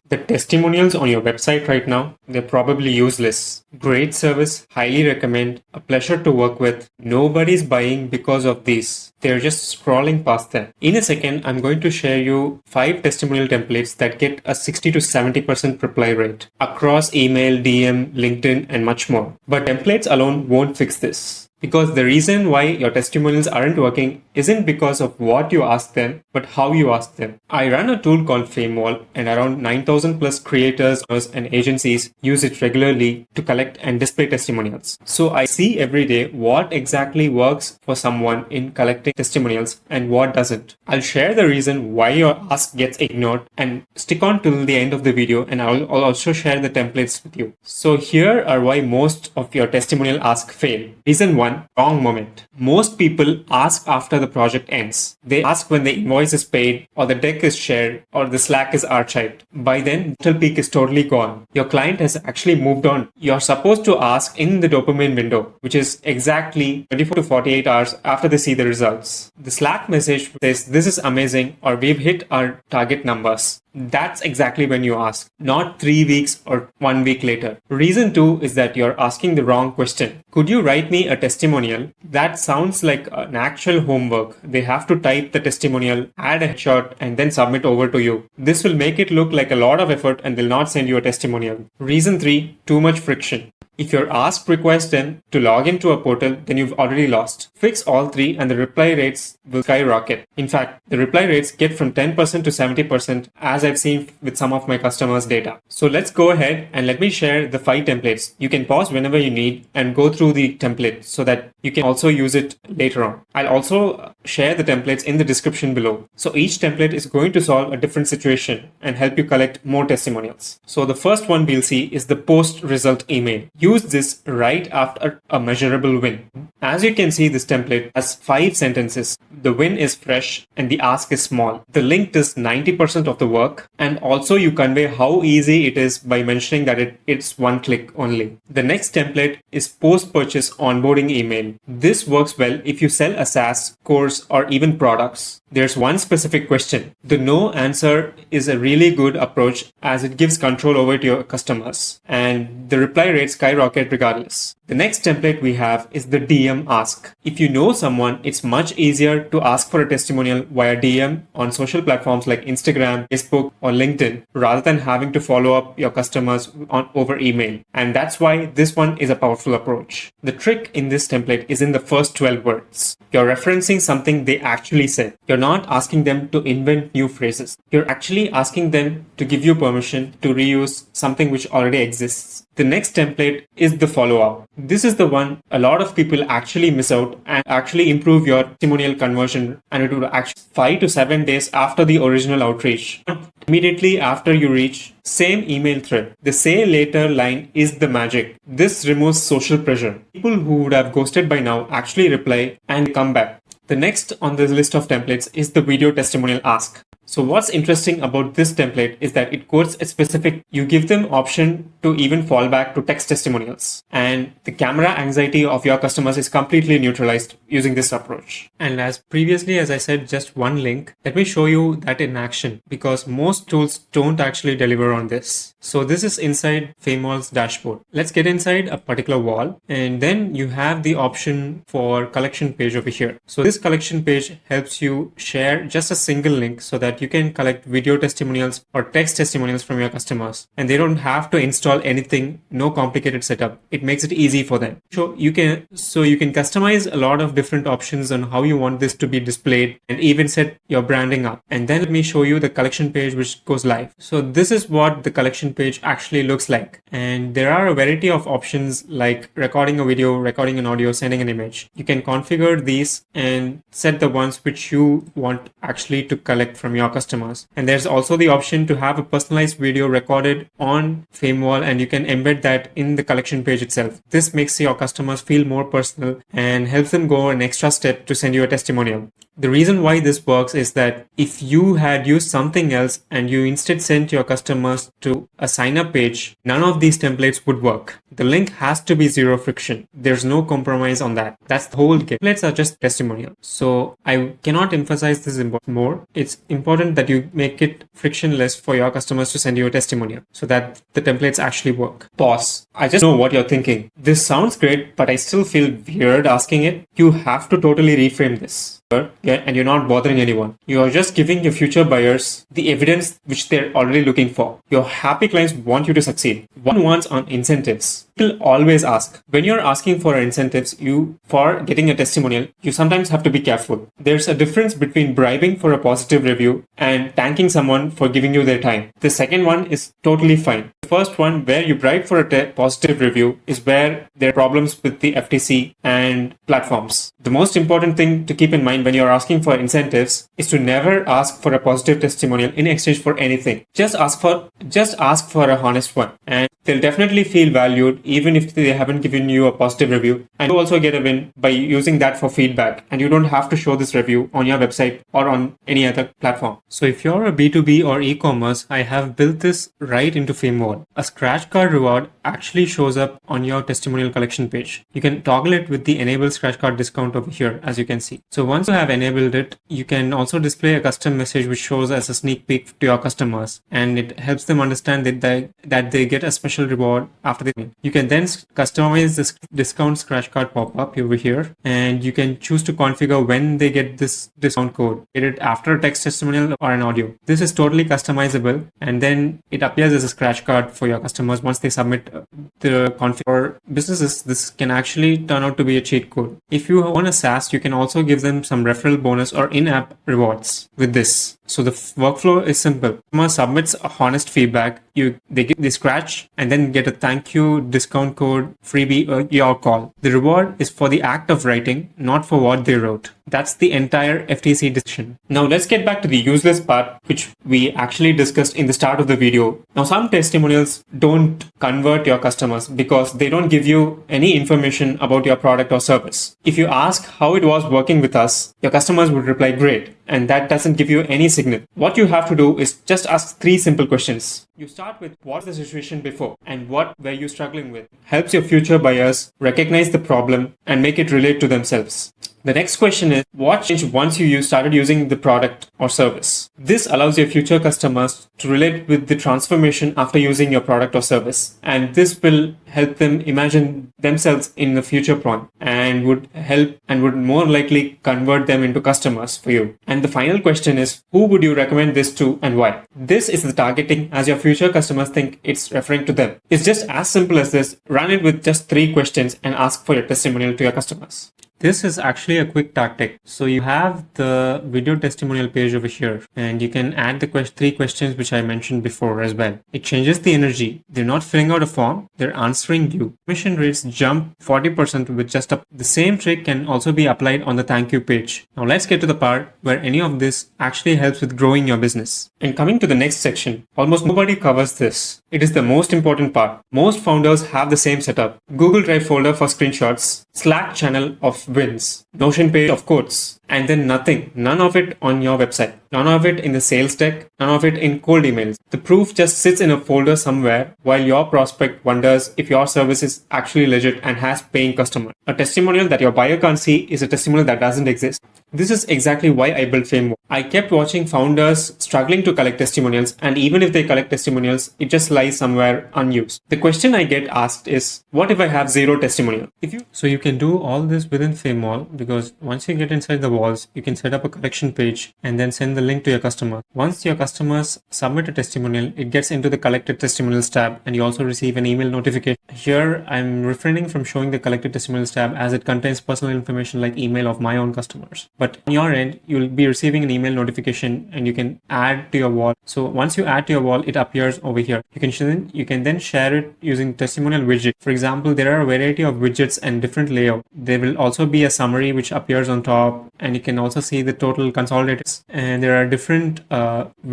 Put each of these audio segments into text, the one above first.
The testimonials on your website right now, they're probably useless. Great service, highly recommend, a pleasure to work with. Nobody's buying because of these. They're just scrolling past them. In a second, I'm going to share you 5 testimonial templates that get a 60 to 70% reply rate across email, DM, LinkedIn, and much more. But templates alone won't fix this. Because the reason why your testimonials aren't working isn't because of what you ask them, but how you ask them. I run a tool called Famewall, and around 9,000 plus creators and agencies use it regularly to collect and display testimonials. So I see every day what exactly works for someone in collecting testimonials and what doesn't. I'll share the reason why your ask gets ignored and stick on till the end of the video, and I'll also share the templates with you. So here are why most of your testimonial ask fail. Reason 1. Wrong moment. Most people ask after the project ends. They ask when the invoice is paid, or the deck is shared, or the Slack is archived. By then, digital peak is totally gone. Your client has actually moved on. You're supposed to ask in the dopamine window, which is exactly 24 to 48 hours after they see the results. The Slack message says, "This is amazing," or "We've hit our target numbers." That's exactly when you ask, not 3 weeks or 1 week later. Reason 2 is that you're asking the wrong question. Could you write me a testimonial? That sounds like an actual homework. They have to type the testimonial, add a headshot, and then submit over to you. This will make it look like a lot of effort and they'll not send you a testimonial. Reason 3, too much friction. If your ask requires them to log into a portal, then you've already lost. Fix all 3 and the reply rates will skyrocket. In fact, the reply rates get from 10% to 70% as I've seen with some of my customers' data. So let's go ahead and let me share the 5 templates. You can pause whenever you need and go through the template so that you can also use it later on. I'll also share the templates in the description below. So each template is going to solve a different situation and help you collect more testimonials. So the first one we'll see is the post result email. Use this right after a measurable win. As you can see, this template has 5 sentences. The win is fresh and the ask is small. The link does 90% of the work, and also you convey how easy it is by mentioning that it's one click only. The next template is post-purchase onboarding email. This works well if you sell a SaaS, course, or even products. There's one specific question. The no answer is a really good approach as it gives control over to your customers, and the reply rates skyrocket regardless. The next template we have is the DM ask. If you know someone, it's much easier to ask for a testimonial via DM on social platforms like Instagram, Facebook, or LinkedIn rather than having to follow up your customers over email. And that's why this one is a powerful approach. The trick in this template is in the first 12 words. You're referencing something they actually said. You're not asking them to invent new phrases. You're actually asking them to give you permission to reuse something which already exists. The next template is the follow-up. This is the one a lot of people actually miss out and actually improve your testimonial conversion, and it would actually 5 to 7 days after the original outreach. Immediately after you reach, same email thread. The say later line is the magic. This removes social pressure. People who would have ghosted by now actually reply and come back. The next on the list of templates is the video testimonial ask. So what's interesting about this template is that it quotes a specific, you give them option to even fall back to text testimonials. And the camera anxiety of your customers is completely neutralized using this approach. And as previously, as I said, just one link. Let me show you that in action because most tools don't actually deliver on this. So this is inside Famewall's dashboard. Let's get inside a particular wall, and then you have the option for collection page over here. So this collection page helps you share just a single link so that you can collect video testimonials or text testimonials from your customers, and they don't have to install anything, no complicated setup. It makes it easy for them. So you can customize a lot of different options on how you want this to be displayed and even set your branding up. And then let me show you the collection page which goes live. So this is what the collection page actually looks like, and there are a variety of options like recording a video, recording an audio, sending an image. You can configure these and set the ones which you want actually to collect from your customers. And there's also the option to have a personalized video recorded on Famewall, and you can embed that in the collection page itself. This makes your customers feel more personal and helps them go an extra step to send you a testimonial. The reason why this works is that if you had used something else and you instead sent your customers to a sign up page, none of these templates would work. The link has to be zero friction. There's no compromise on that. That's the whole game. Templates are just testimonial. So I cannot emphasize this more. It's important that you make it frictionless for your customers to send you a testimonial so that the templates actually work. Pause. I just know what you're thinking. This sounds great, but I still feel weird asking it. You have to totally reframe this. And you're not bothering anyone. You are just giving your future buyers the evidence which they're already looking for. Your happy clients want you to succeed. One wants on incentives. People always ask. When you're asking for incentives, for getting a testimonial, you sometimes have to be careful. There's a difference between bribing for a positive review and thanking someone for giving you their time. The second one is totally fine. The first one, where you bribe for a positive review, is where there are problems with the FTC and platforms. The most important thing to keep in mind when you're asking for incentives is to never ask for a positive testimonial in exchange for anything. Just ask for a honest one, and they'll definitely feel valued even if they haven't given you a positive review. And you also get a win by using that for feedback, and you don't have to show this review on your website or on any other platform. So if you're a B2B or e-commerce, I have built this right into Famewall. A scratch card reward actually shows up on your testimonial collection page. You can toggle it with the enable scratch card discount over here, as you can see. So once you have enabled it, you can also display a custom message which shows as a sneak peek to your customers, and it helps them understand that they get a special reward after they win. You can then customize this discount scratch card pop-up over here, and you can choose to configure when they get this discount code. Get it after a text testimonial or an audio. This is totally customizable, and then it appears as a scratch card for your customers once they submit the config. For businesses, this can actually turn out to be a cheat code. If you own a SaaS, you can also give them some referral bonus or in-app rewards with this. So the workflow is simple. Customer submits a honest feedback. They scratch and then get a thank you, discount code, freebie, your call. The reward is for the act of writing, not for what they wrote. That's the entire FTC decision. Now let's get back to the useless part, which we actually discussed in the start of the video. Now some testimonials don't convert your customers because they don't give you any information about your product or service. If you ask how it was working with us, your customers would reply great, and that doesn't give you any signal. What you have to do is just ask 3 simple questions. You start with what's the situation before and what were you struggling with. Helps your future buyers recognize the problem and make it relate to themselves. The next question is, what changed once you started using the product or service? This allows your future customers to relate with the transformation after using your product or service. And this will help them imagine themselves in the future point and would more likely convert them into customers for you. And the final question is, who would you recommend this to and why? This is the targeting, as your future customers think it's referring to them. It's just as simple as this. Run it with just 3 questions and ask for your testimonial to your customers. This is actually a quick tactic. So you have the video testimonial page over here, and you can add the 3 questions which I mentioned before as well. It changes the energy. They're not filling out a form, they're answering you. Commission rates jump 40% with just the same trick can also be applied on the thank you page. Now let's get to the part where any of this actually helps with growing your business. And coming to the next section, almost nobody covers this. It is the most important part. Most founders have the same setup. Google Drive folder for screenshots, Slack channel of wins, Notion page of quotes, and then nothing, none of it on your website, none of it in the sales deck, none of it in cold emails. The proof just sits in a folder somewhere while your prospect wonders if your service is actually legit and has paying customers. A testimonial that your buyer can't see is a testimonial that doesn't exist. This is exactly why I built Famewall. I kept watching founders struggling to collect testimonials, and even if they collect testimonials, it just lies somewhere unused. The question I get asked is, what if I have 0 testimonial? So you can do all this within Famewall, because once you get inside the walls, you can set up a collection page and then send the link to your customer. Once your customers submit a testimonial, it gets into the collected testimonials tab, and you also receive an email notification. Here, I'm refraining from showing the collected testimonials tab as it contains personal information like email of my own customers. But on your end, you'll be receiving an email notification and you can add to your wall. So once you add to your wall, it appears over here. You can then share it using testimonial widget. For example, there are a variety of widgets and different layout. There will also be a summary which appears on top, and you can also see the total consolidated. And there are different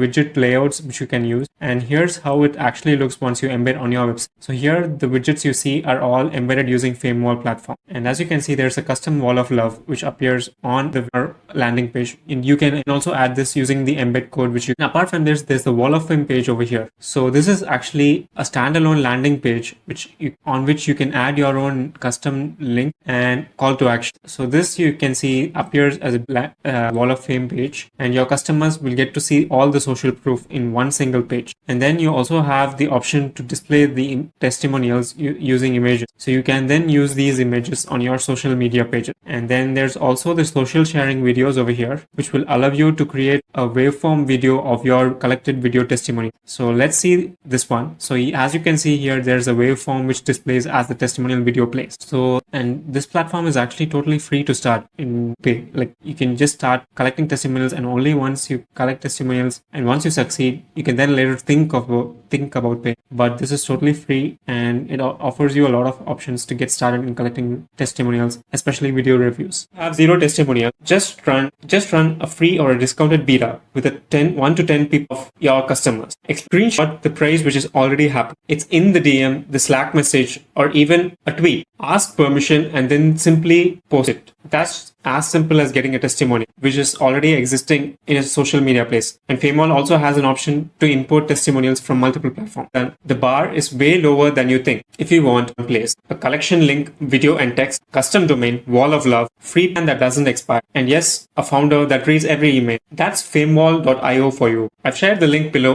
widget layouts which you can use. And here's how it actually looks once you embed on your website. So here the widgets you see are all embedded using Famewall platform. And as you can see, there's a custom wall of love which appears on the landing page. And you can also add this using the embed code, which you can. Apart from this, there's the wall of fame page over here. So this is actually a standalone landing page on which you can add your own custom link and call to action. So this you can see appears as a wall of fame page, and your customers will get to see all the social proof in one single page. And then you also have the option to display the testimonials using images. So you can then use these images on your social media pages. And then there's also the social sharing videos over here, which will allow you to create a waveform video of your collected video testimony. So let's see this one. So as you can see here, there's a waveform which displays as the testimonial video plays. So, and this platform is actually totally free to start in pay. Like you can just start collecting testimonials, and only once you collect testimonials and once you succeed, you can then later think about pay. But this is totally free, and it offers you a lot of options to get started in collecting testimonials, especially video reviews. Have zero testimonial. Just run a free or a discounted beta with 1 to 10 people of your customers. Screenshot the price which is already happened. It's in the DM, the Slack message, or even a tweet. Ask permission and then simply post it. That's as simple as getting a testimony, which is already existing in a social media place. And Famewall also has an option to import testimonials from multiple platforms. And the bar is way lower than you think. If you want a place, a collection link, video and text, custom domain, wall of love, free plan that doesn't expire, and yes, a founder that reads every email. That's famewall.io for you. I've shared the link below